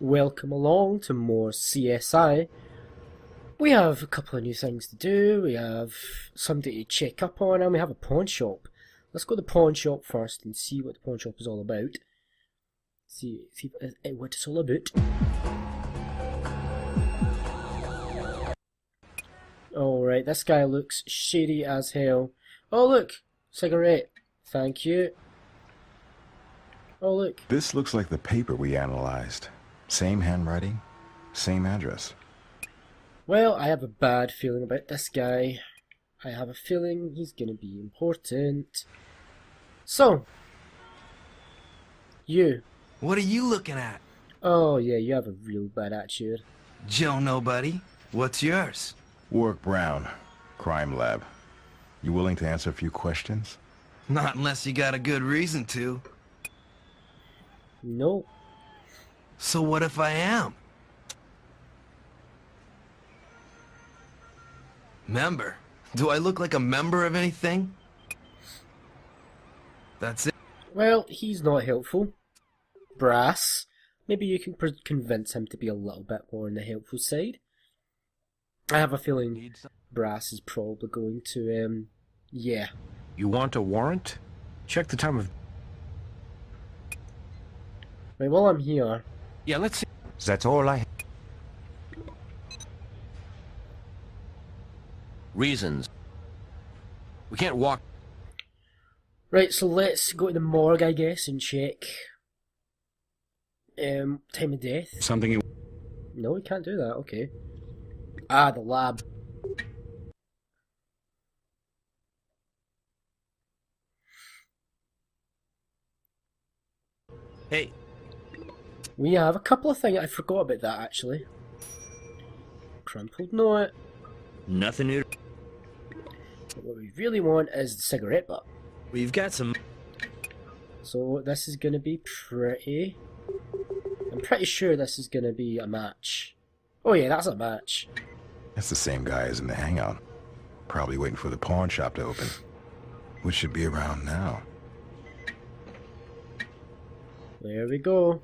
Welcome along to more CSI. We have a couple of new things to do, we have somebody to check up on, and we have a pawn shop. Let's go to the pawn shop first and see what the pawn shop is all about. See what it's all about. Alright, this guy looks shady as hell. Oh look! Cigarette. Thank you. Oh look. This looks like the paper we analyzed. Same handwriting, same address. Well, I have a bad feeling about this guy. I have a feeling he's gonna be important. So, you. What are you looking at? Oh yeah, you have a real bad attitude. Joe Nobody. What's yours? Work Brown, crime lab. You willing to answer a few questions? Not unless you got a good reason to. No. So what if I am? Member? Do I look like a member of anything? That's it. Well, he's not helpful. Brass. Maybe you can convince him to be a little bit more on the helpful side. I have a feeling Brass is probably going to, yeah. You want a warrant? Check the time of... Right, while I'm here... Yeah, let's see. That's all I... Reasons. We can't walk... Right, so let's go to the morgue, I guess, and check... time of death. Something you... No, we can't do that, okay. Ah, the lab. Hey. We have a couple of things. I forgot about that, actually. Crumpled note. Nothing new. But what we really want is the cigarette butt. We've got some... So this is going to be pretty... I'm pretty sure this is going to be a match. Oh yeah, that's a match. That's the same guy as in the hangout. Probably waiting for the pawn shop to open. Which should be around now. There we go.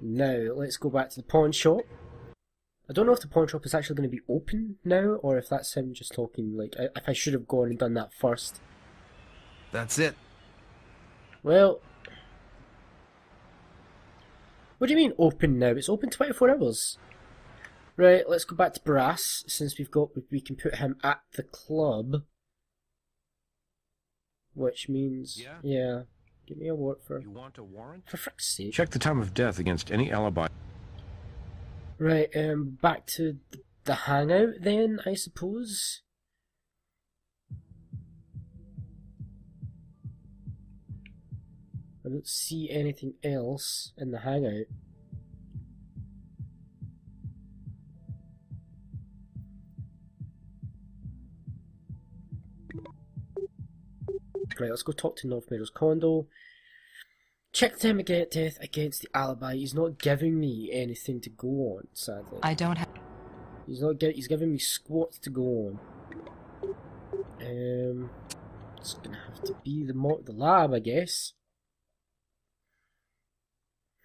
Now, let's go back to the pawn shop. I don't know if the pawn shop is actually going to be open now, or if that's him just talking, like, if I should have gone and done that first. That's it. Well... What do you mean open now? It's open 24 hours. Right, let's go back to Brass, since we can put him at the club. Which means, yeah, give me a warrant for... You want a warrant? For frick's sake. Check the time of death against any alibi. Right, back to the hangout then, I suppose. I don't see anything else in the hangout. Right, let's go talk to North Meadows Condo. Check the time of death against the alibi. He's not giving me anything to go on, sadly. I don't have... He's giving me squat to go on. It's gonna have to be the lab, I guess.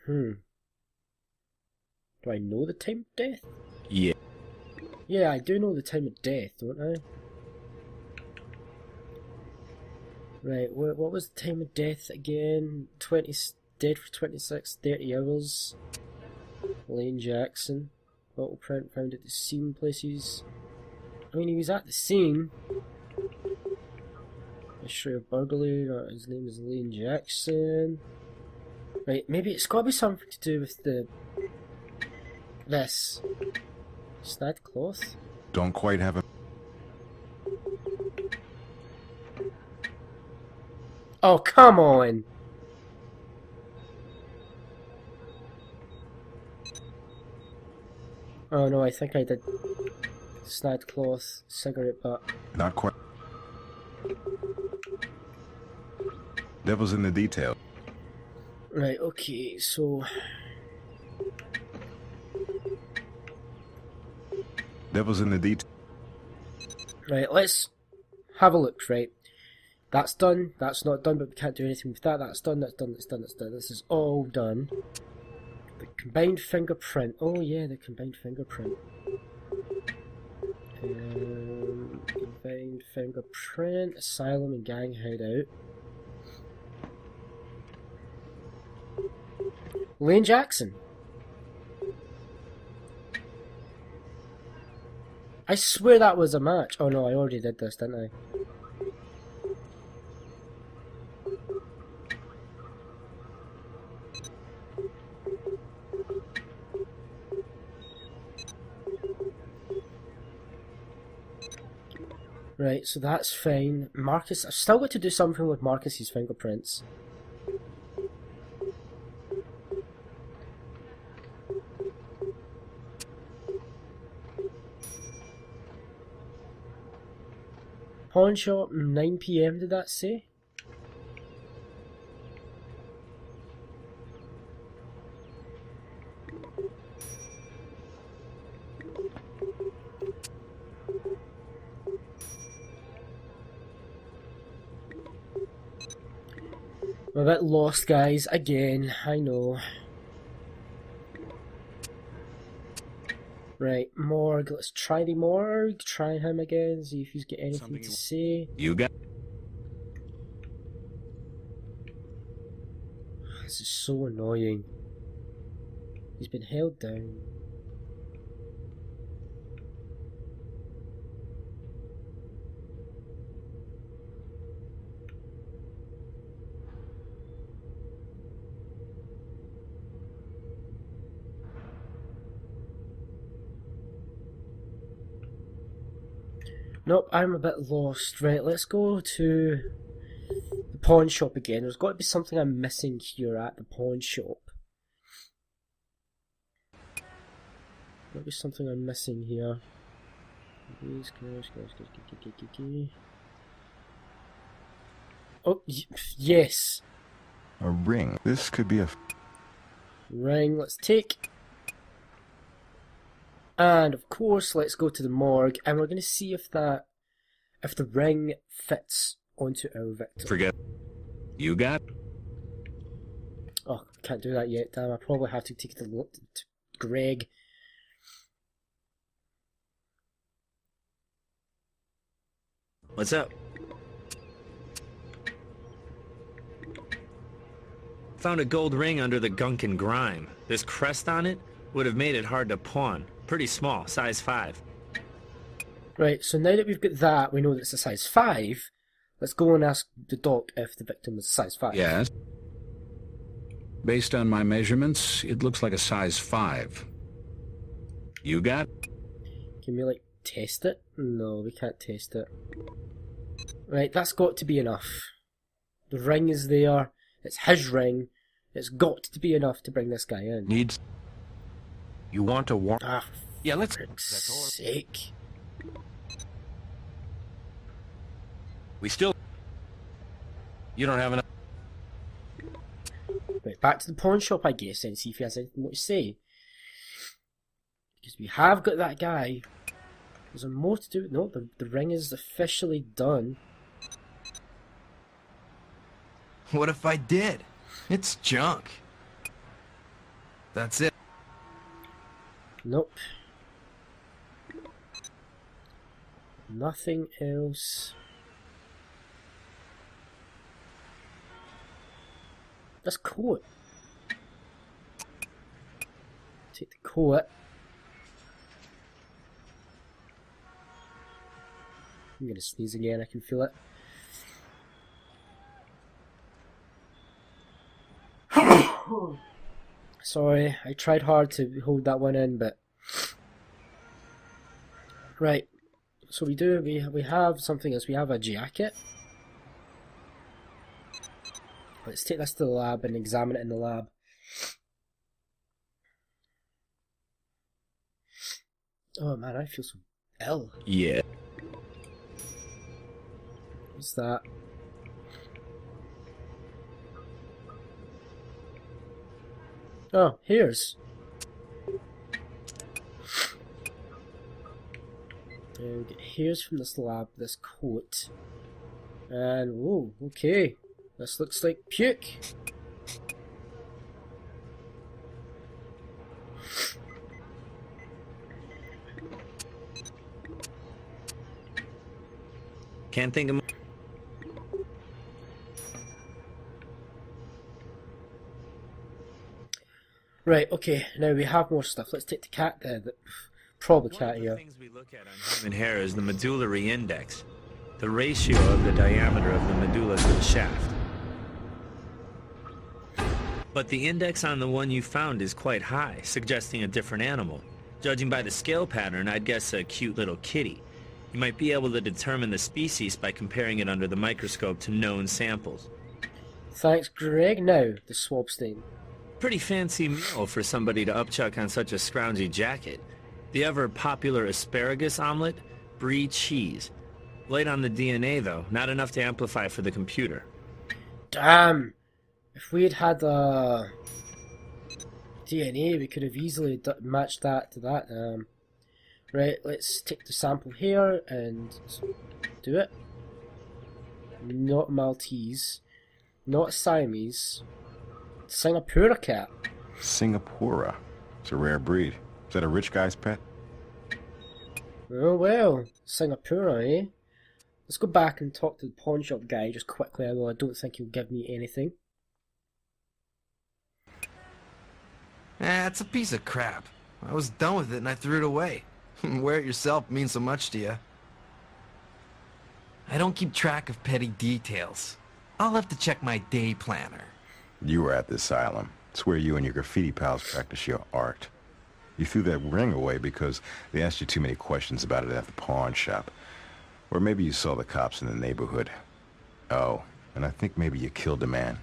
Do I know the time of death? Yeah. Yeah, I do know the time of death, don't I? Right, what was the time of death again? Dead for 26, 30 hours. Lane Jackson. Bottle print found at the scene places. I mean, he was at the scene. History of burglary, his name is Lane Jackson. Right, maybe it's got to be something to do with this. Snide cloth? Don't quite have a... Oh, come on! Oh no, I think I did. Snide cloth, cigarette butt. Not quite... Devil's in the detail. Right, okay, so... Devil's in the detail. Right, let's have a look, right? That's done. That's not done, but we can't do anything with that. That's done. That's done. That's done. That's done. This is all done. The combined fingerprint. Oh yeah, the combined fingerprint. Combined fingerprint. Asylum and gang hideout. Lane Jackson. I swear that was a match. Oh no, I already did this, didn't I? Right, so that's fine. Marcus, I've still got to do something with Marcus's fingerprints. Pawn shop, 9 PM, did that say? I'm a bit lost, guys. Again, I know. Right, Morgue. Let's try the Morgue. Try him again. See if he's got anything to say. You got. This is so annoying. He's been held down. Nope, I'm a bit lost. Right, let's go to the pawn shop again. There's got to be something I'm missing here at the pawn shop. Got to be something I'm missing here. Oh, yes. A ring. This could be a... Ring, let's take. And of course, let's go to the morgue, and we're going to see if the ring fits onto our victim. Forget. You got. Oh, can't do that yet. Damn, I probably have to take it to Greg. What's up? Found a gold ring under the gunk and grime. This crest on it would have made it hard to pawn. Pretty small, size 5. Right, so now that we've got that, we know that it's a size 5. Let's go and ask the doc if the victim was a size 5. Yes. Based on my measurements, it looks like a size 5. You got? Can we, like, test it? No, we can't test it. Right, that's got to be enough. The ring is there. It's his ring. It's got to be enough to bring this guy in. Needs. You want a warrant? Ah, Yeah, let's. for frick's sake. We still. You don't have enough. Right, back to the pawn shop, I guess, and see if he has anything more to say. Because we have got that guy. Is there more to do? No, the ring is officially done. What if I did? It's junk. That's it. Nope. Nothing else. This coat. Take the coat. I'm gonna sneeze again, I can feel it. Sorry, I tried hard to hold that one in, but... Right, so we have something else. We have a jacket. Let's take this to the lab and examine it in the lab. Oh man, I feel so ill. Yeah. What's that? Oh, here's. We get hairs from this lab, this coat. And, whoa, okay. This looks like puke. Can't think of... Right, okay, now we have more stuff. Let's take the cat there. Probably cat One of the here. things we look at on human hair is the medullary index, the ratio of the diameter of the medulla to the shaft. But the index on the one you found is quite high, suggesting a different animal. Judging by the scale pattern, I'd guess a cute little kitty. You might be able to determine the species by comparing it under the microscope to known samples. Thanks, Greg. Now, the swab stain. Pretty fancy meal for somebody to upchuck on such a scroungy jacket. The ever popular asparagus omelet? Brie cheese. Light on the DNA though, not enough to amplify for the computer. Damn! If we had had DNA, we could have easily matched that to that. Right, let's take the sample here and do it. Not Maltese. Not Siamese. Singapore cat. Singapura. It's a rare breed. Is that a rich guy's pet? Oh well, Singapore, eh? Let's go back and talk to the pawn shop guy just quickly, although I don't think he'll give me anything. It's a piece of crap. I was done with it and I threw it away. Wear it yourself means so much to you. I don't keep track of petty details. I'll have to check my day planner. You were at the asylum. It's where you and your graffiti pals practice your art. You threw that ring away because they asked you too many questions about it at the pawn shop. Or maybe you saw the cops in the neighborhood. Oh, and I think maybe you killed a man.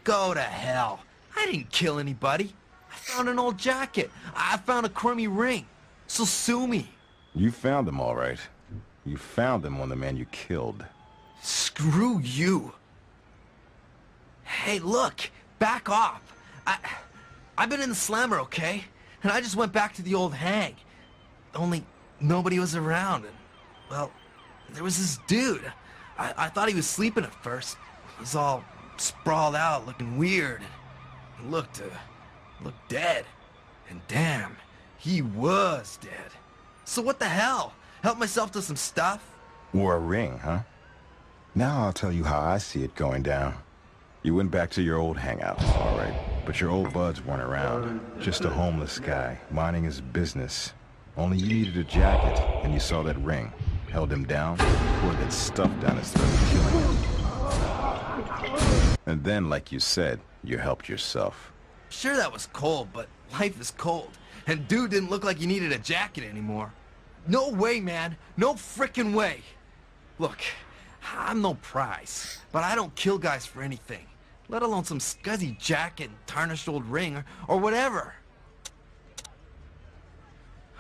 Go to hell. I didn't kill anybody. I found an old jacket. I found a crummy ring. So sue me. You found them, all right. You found them on the man you killed. Screw you. Hey, look. Back off. I've been in the slammer, okay? And I just went back to the old hang. Only nobody was around. And, well, there was this dude. I thought he was sleeping at first. He's all sprawled out, looking weird. He looked dead. And damn, he was dead. So what the hell? Help myself to some stuff? Or a ring, huh? Now I'll tell you how I see it going down. You went back to your old hangout, all right. But your old buds weren't around. Just a homeless guy, minding his business. Only you needed a jacket, and you saw that ring. Held him down, poured that stuff down his throat, killing him. And then, like you said, you helped yourself. Sure, that was cold, but life is cold. And dude didn't look like he needed a jacket anymore. No way, man. No frickin' way. Look, I'm no prize, but I don't kill guys for anything. Let alone some scuzzy jacket and tarnished old ring or whatever.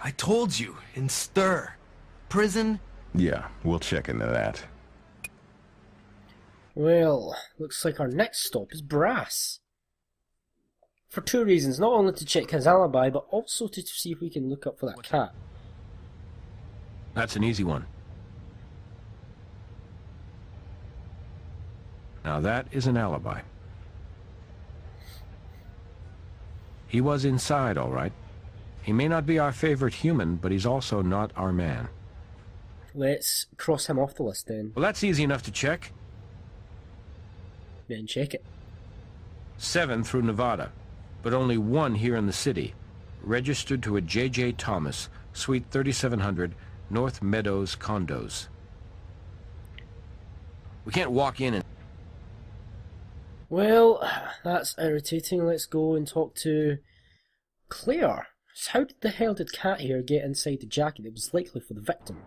I told you, in stir. Prison. Yeah, we'll check into that. Well, looks like our next stop is Brass. For two reasons, not only to check his alibi, but also to see if we can look up for that cat. That's an easy one. Now that is an alibi. He was inside, all right. He may not be our favorite human, but he's also not our man. Let's cross him off the list then. Well, that's easy enough to check. Then check it. 7 through Nevada, but only 1 here in the city. Registered to a J.J. Thomas, Suite 3700, North Meadows Condos. We can't walk in and... Well, that's irritating. Let's go and talk to Claire. How the hell did Cat here get inside the jacket that was likely for the victim?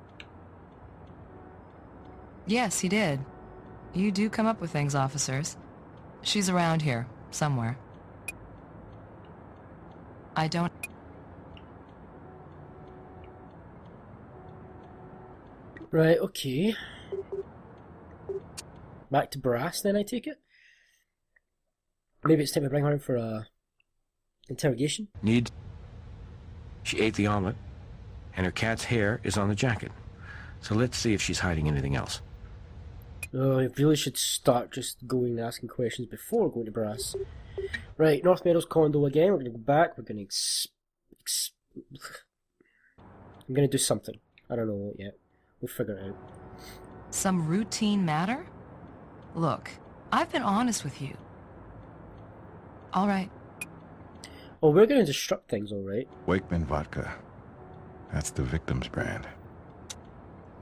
Yes, he did. You do come up with things, officers. She's around here, somewhere. I don't... Right, okay. Back to Brass then, I take it? Maybe it's time to bring her in for a interrogation? Need... She ate the omelet, and her cat's hair is on the jacket. So let's see if she's hiding anything else. Oh, I really should start just going and asking questions before going to brass. Right, North Meadows condo again. We're going to go back. We're going to I'm going to do something. I don't know what yet. We'll figure it out. Some routine matter? Look, I've been honest with you. All right. Oh, we're going to disrupt things, alright. Wakeman vodka. That's the victim's brand.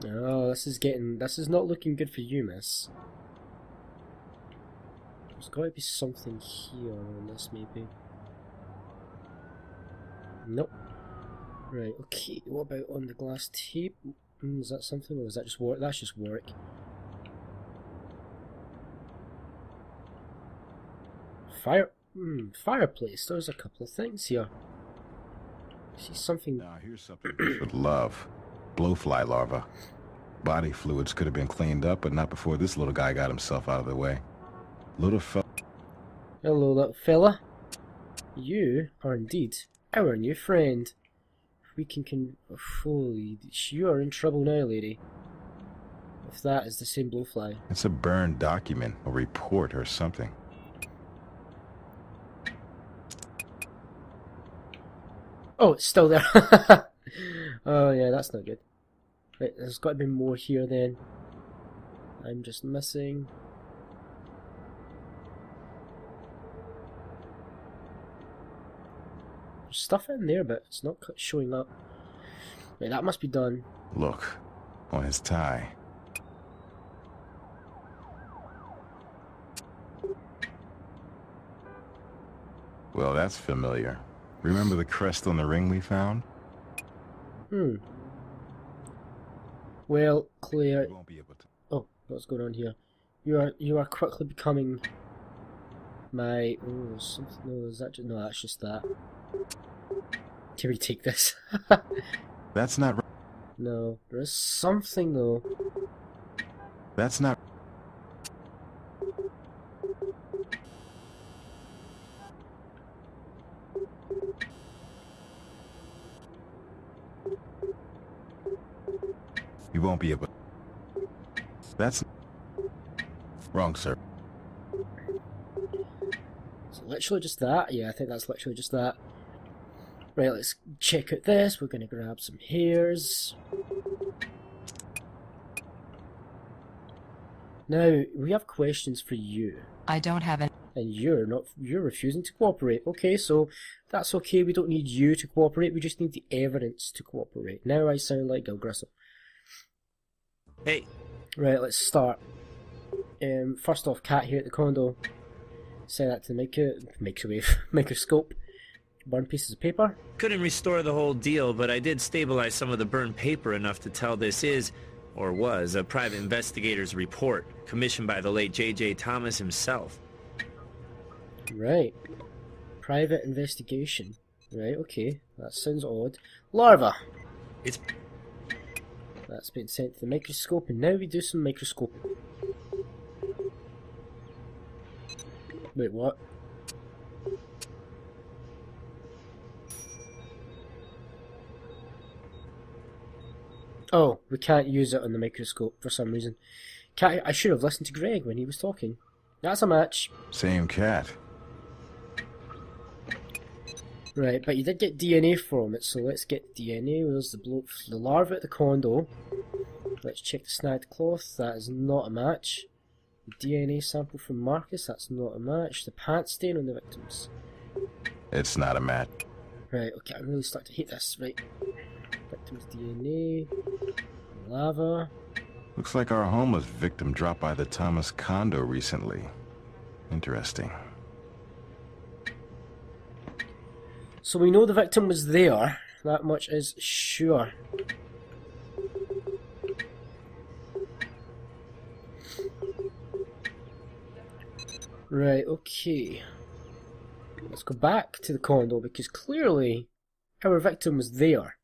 Oh, this is not looking good for you, miss. There's got to be something here on this, maybe. Nope. Right, okay. What about on the glass tape? Is that something, or is that just work? That's just work. Fireplace. There's a couple of things here. I see something. Now here's something with love. Blowfly larva. Body fluids could have been cleaned up, but not before this little guy got himself out of the way. Little fella. Hello, little fella. You are indeed our new friend. We can holy, you are in trouble now, lady. If that is the same blowfly. It's a burned document, a report or something. Oh, it's still there. Oh yeah, that's not good. Right, there's got to be more here then. I'm just missing. There's stuff in there, but it's not showing up. Right, that must be done. Look, on his tie. Well, that's familiar. Remember the crest on the ring we found? Well, Claire. You won't be able to. Oh, what's going on here? You are quickly becoming my. Oh, something. No, is that just, no? That's just that. Can we take this? That's not right. No, there is something though. That's not. You won't be able. That's wrong, sir. So literally just that? Yeah, I think that's literally just that. Right, let's check out this. We're gonna grab some hairs. Now, we have questions for you. I don't have any. And you're refusing to cooperate. Okay, so that's okay. We don't need you to cooperate. We just need the evidence to cooperate. Now I sound like Grissom. Hey. Right, let's start. First off, cat here at the condo. Send that to the microscope. Burn pieces of paper. Couldn't restore the whole deal, but I did stabilize some of the burned paper enough to tell this is, or was, a private investigator's report, commissioned by the late J.J. Thomas himself. Right. Private investigation. Right, okay. That sounds odd. Larva! It's... That's been sent to the microscope, and now we do some microscope. Wait, what? Oh, we can't use it on the microscope for some reason. I should have listened to Greg when he was talking. That's a match. Same cat. Right, but you did get DNA from it, so let's get DNA. There's the larva at the condo. Let's check the snagged cloth. That is not a match. The DNA sample from Marcus. That's not a match. The pant stain on the victims. It's not a match. Right, okay, I'm really starting to hate this. Right. Victim's DNA. Lava. Looks like our homeless victim dropped by the Thomas condo recently. Interesting. So we know the victim was there. That much is sure. Right, okay. Let's go back to the condo because clearly our victim was there.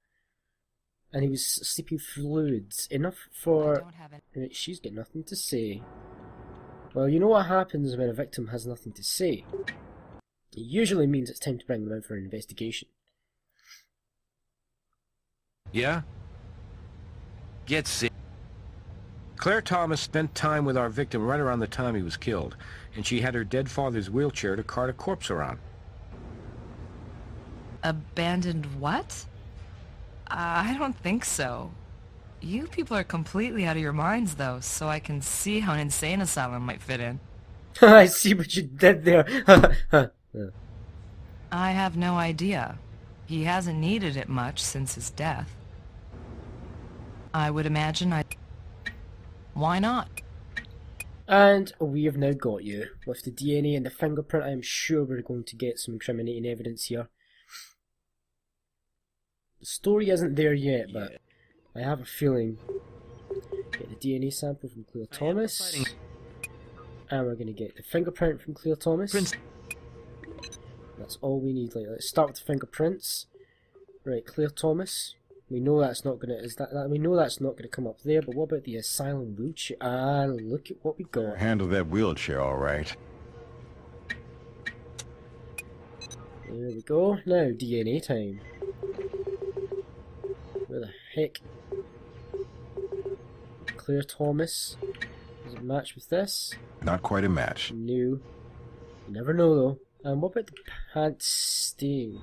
And he was sleeping fluids. Enough for... Right, she's got nothing to say. Well, you know what happens when a victim has nothing to say. It usually means it's time to bring them in for an investigation. Yeah? Get sick. Claire Thomas spent time with our victim right around the time he was killed, and she had her dead father's wheelchair to cart a corpse around. Abandoned what? I don't think so. You people are completely out of your minds, though, so I can see how an insane asylum might fit in. I see what you did there. I have no idea. He hasn't needed it much since his death. I would imagine Why not? And we have now got you. With the DNA and the fingerprint, I am sure we're going to get some incriminating evidence here. The story isn't there yet, but I have a feeling. Get the DNA sample from Claire Thomas. And we're going to get the fingerprint from Claire Thomas. That's all we need. Like, let's start with the fingerprints. Right, Claire Thomas. We know that's not gonna. We know that's not gonna come up there. But what about the asylum wheelchair? Ah, look at what we got. Handle that wheelchair, all right. There we go. Now DNA time. Where the heck? Claire Thomas. Does it match with this? Not quite a match. No. You never know though. And what about the pants stain?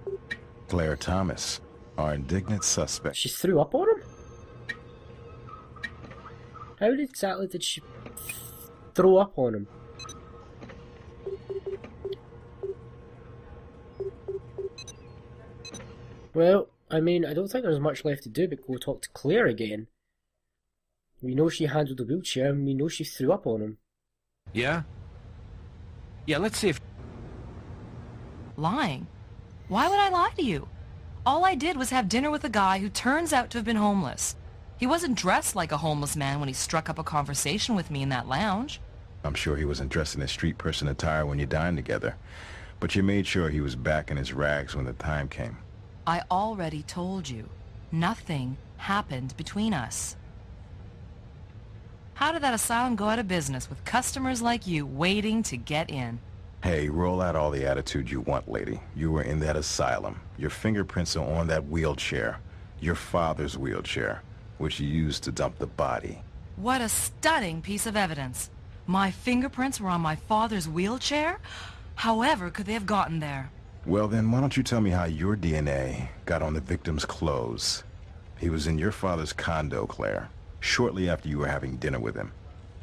Claire Thomas, our indignant suspect. She threw up on him? How exactly did she throw up on him? Well, I mean, I don't think there's much left to do but go talk to Claire again. We know she handled the wheelchair and we know she threw up on him. Yeah? Yeah, let's see if... Lying? Why would I lie to you? All I did was have dinner with a guy who turns out to have been homeless. He wasn't dressed like a homeless man when he struck up a conversation with me in that lounge. I'm sure he wasn't dressed in his street person attire when you dined together. But you made sure he was back in his rags when the time came. I already told you. Nothing happened between us. How did that asylum go out of business with customers like you waiting to get in? Hey, roll out all the attitude you want, lady. You were in that asylum. Your fingerprints are on that wheelchair. Your father's wheelchair, which you used to dump the body. What a stunning piece of evidence. My fingerprints were on my father's wheelchair? However could they have gotten there? Well then, why don't you tell me how your DNA got on the victim's clothes? He was in your father's condo, Claire, shortly after you were having dinner with him,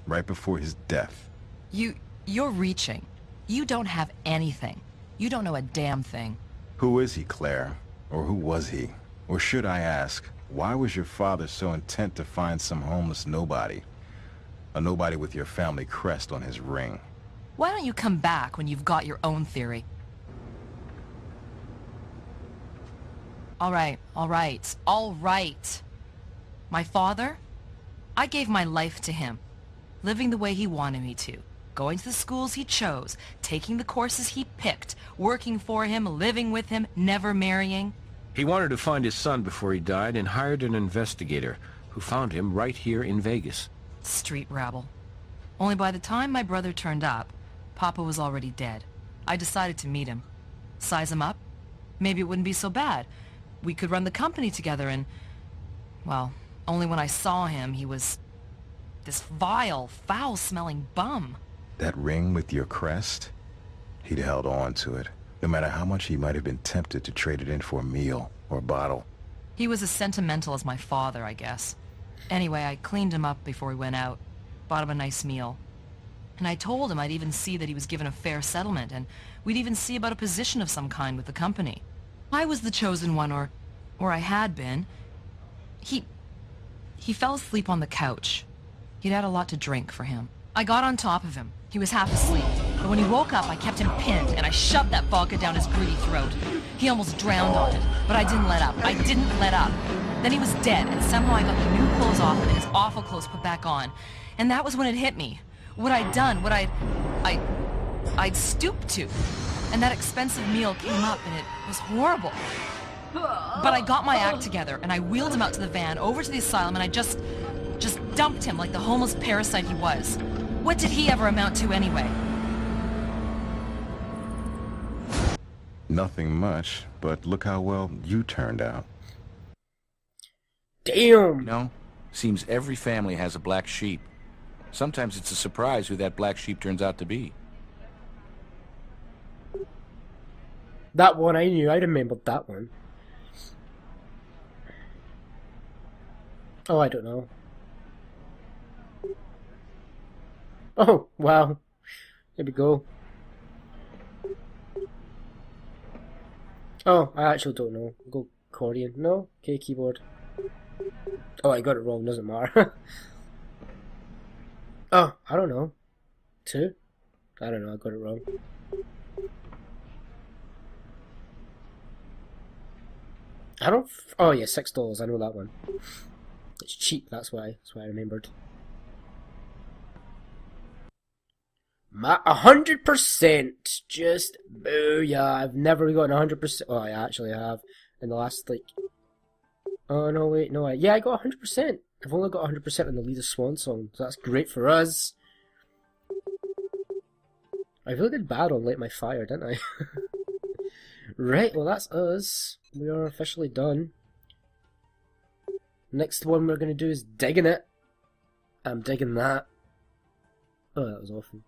right before his death. You're reaching. You don't have anything. You don't know a damn thing. Who is he, Claire? Or who was he? Or should I ask, why was your father so intent to find some homeless nobody? A nobody with your family crest on his ring. Why don't you come back when you've got your own theory? All right. My father? I gave my life to him, living the way he wanted me to. Going to the schools he chose, taking the courses he picked, working for him, living with him, never marrying. He wanted to find his son before he died and hired an investigator who found him right here in Vegas. Street rabble. Only by the time my brother turned up, Papa was already dead. I decided to meet him. Size him up. Maybe it wouldn't be so bad. We could run the company together and... Well, only when I saw him, he was... this vile, foul-smelling bum. That ring with your crest? He'd held on to it, no matter how much he might have been tempted to trade it in for a meal or a bottle. He was as sentimental as my father, I guess. Anyway, I cleaned him up before we went out, bought him a nice meal. And I told him I'd even see that he was given a fair settlement, and we'd even see about a position of some kind with the company. I was the chosen one, or I had been. He fell asleep on the couch. He'd had a lot to drink for him. I got on top of him. He was half asleep. But when he woke up, I kept him pinned, and I shoved that vodka down his greedy throat. He almost drowned on it, but I didn't let up. Then he was dead, and somehow I got the new clothes off him and his awful clothes put back on. And that was when it hit me. What I'd done, I'd stooped to. And that expensive meal came up, and it was horrible. But I got my act together, and I wheeled him out to the van, over to the asylum, and I just dumped him like the homeless parasite he was. What did he ever amount to anyway? Nothing much, but look how well you turned out. Damn! No, seems every family has a black sheep. Sometimes it's a surprise who that black sheep turns out to be. That one I knew. I remembered that one. Oh, I don't know. Oh, wow. Here we go. Oh, I actually don't know. Go accordion. No? Okay, keyboard. Oh, I got it wrong. Doesn't matter. Oh, I don't know. 2? I don't know. I got it wrong. I don't... Oh, yeah, $6. I know that one. It's cheap, that's why. That's why I remembered. 100%! Just booyah! I've never gotten 100%. Oh, I actually have. In the last, like... Oh, no, wait, no. Yeah, I got 100%. I've only got 100% on the Lead of Swan song, so that's great for us. I really did bad on Light My Fire, didn't I? Right, well, that's us. We are officially done. Next one we're going to do is digging it. I'm digging that. Oh, that was awful.